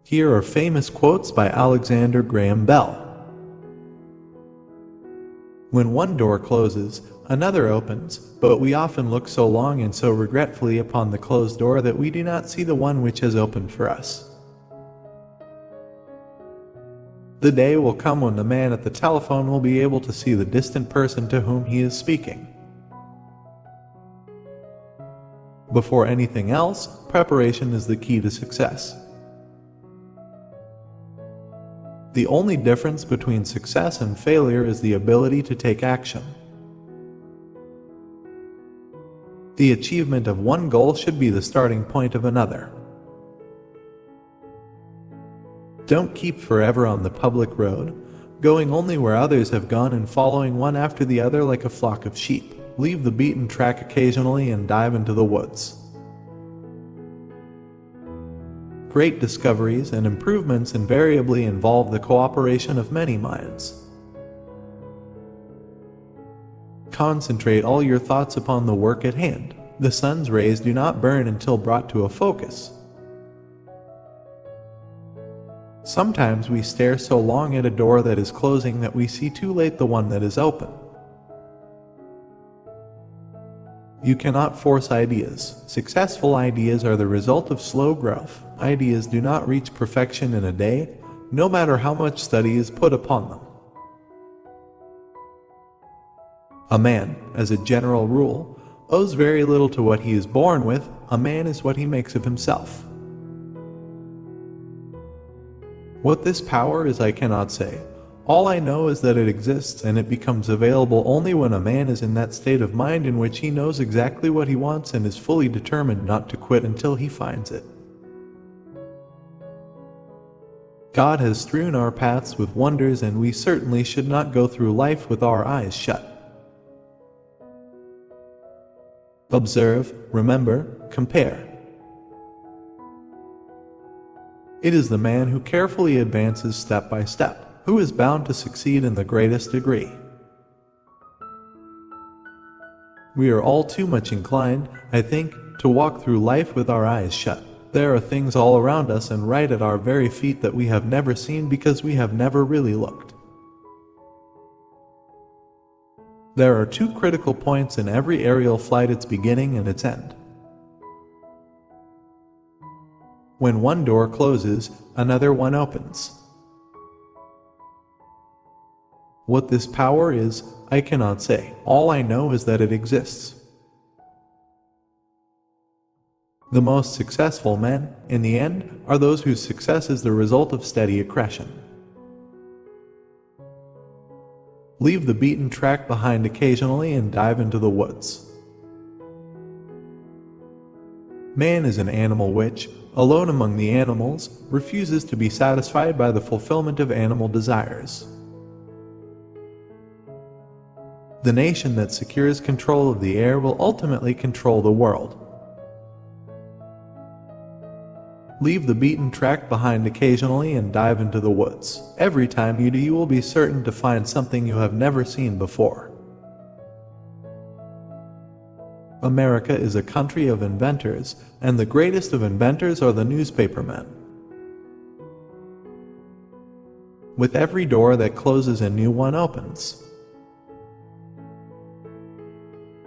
Here are famous quotes by Alexander Graham Bell. When one door closes, another opens, but we often look so long and so regretfully upon the closed door that we do not see the one which has opened for us. The day will come when the man at the telephone will be able to see the distant person to whom he is speaking. Before anything else, preparation is the key to success. The only difference between success and failure is the ability to take action. The achievement of one goal should be the starting point of another. Don't keep forever on the public road, going only where others have gone and following one after the other like a flock of sheep. Leave the beaten track occasionally and dive into the woods. Great discoveries and improvements invariably involve the cooperation of many minds. Concentrate all your thoughts upon the work at hand. The sun's rays do not burn until brought to a focus. Sometimes we stare so long at a door that is closing that we see too late the one that is open. You cannot force ideas. Successful ideas are the result of slow growth. Ideas do not reach perfection in a day, no matter how much study is put upon them. A man, as a general rule, owes very little to what he is born with. A man is what he makes of himself. What this power is, I cannot say. All I know is that it exists, and it becomes available only when a man is in that state of mind in which he knows exactly what he wants and is fully determined not to quit until he finds it. God has strewn our paths with wonders, and we certainly should not go through life with our eyes shut. Observe, remember, compare. It is the man who carefully advances step by step who is bound to succeed in the greatest degree. We are all too much inclined, I think, to walk through life with our eyes shut. There are things all around us and right at our very feet that we have never seen because we have never really looked. There are two critical points in every aerial flight: its beginning and its end. When one door closes, another one opens. What this power is, I cannot say. All I know is that it exists. The most successful men, in the end, are those whose success is the result of steady accretion. Leave the beaten track behind occasionally and dive into the woods. Man is an animal which, alone among the animals, refuses to be satisfied by the fulfillment of animal desires. The nation that secures control of the air will ultimately control the world. Leave the beaten track behind occasionally and dive into the woods. Every time you do, you will be certain to find something you have never seen before. America is a country of inventors, and the greatest of inventors are the newspapermen. With every door that closes, a new one opens.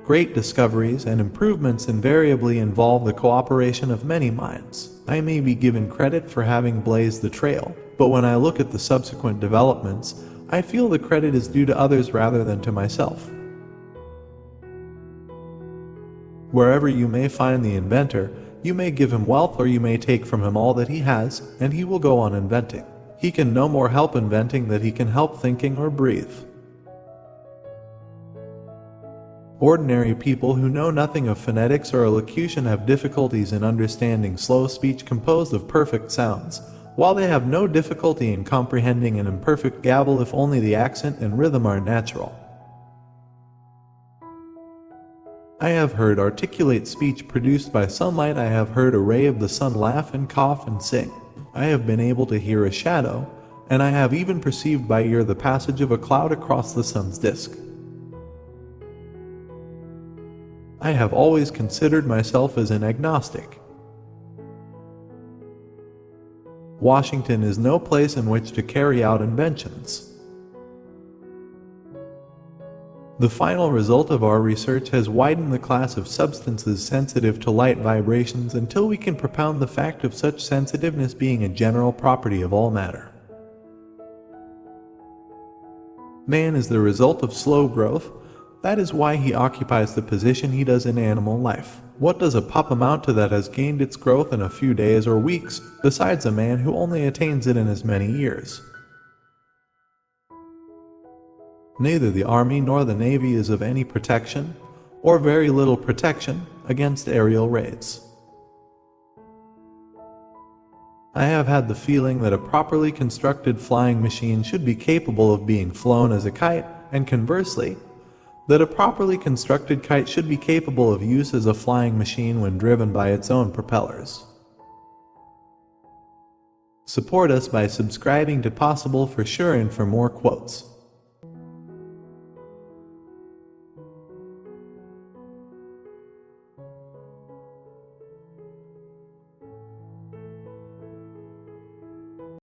Great discoveries and improvements invariably involve the cooperation of many minds. I may be given credit for having blazed the trail, but when I look at the subsequent developments, I feel the credit is due to others rather than to myself. Wherever you may find the inventor, you may give him wealth or you may take from him all that he has, and he will go on inventing. He can no more help inventing than he can help thinking or breathe. Ordinary people who know nothing of phonetics or elocution have difficulties in understanding slow speech composed of perfect sounds, while they have no difficulty in comprehending an imperfect gabble if only the accent and rhythm are natural. I have heard articulate speech produced by sunlight. I have heard a ray of the sun laugh and cough and sing. I have been able to hear a shadow, and I have even perceived by ear the passage of a cloud across the sun's disk. I have always considered myself as an agnostic. Washington is no place in which to carry out inventions. The final result of our research has widened the class of substances sensitive to light vibrations until we can propound the fact of such sensitiveness being a general property of all matter. Man is the result of slow growth. That is why he occupies the position he does in animal life. What does a pup amount to that has gained its growth in a few days or weeks, besides a man who only attains it in as many years? Neither the Army nor the Navy is of any protection, or very little protection, against aerial raids. I have had the feeling that a properly constructed flying machine should be capable of being flown as a kite, and conversely, that a properly constructed kite should be capable of use as a flying machine when driven by its own propellers. Support us by subscribing to Possible for Sure and for more quotes.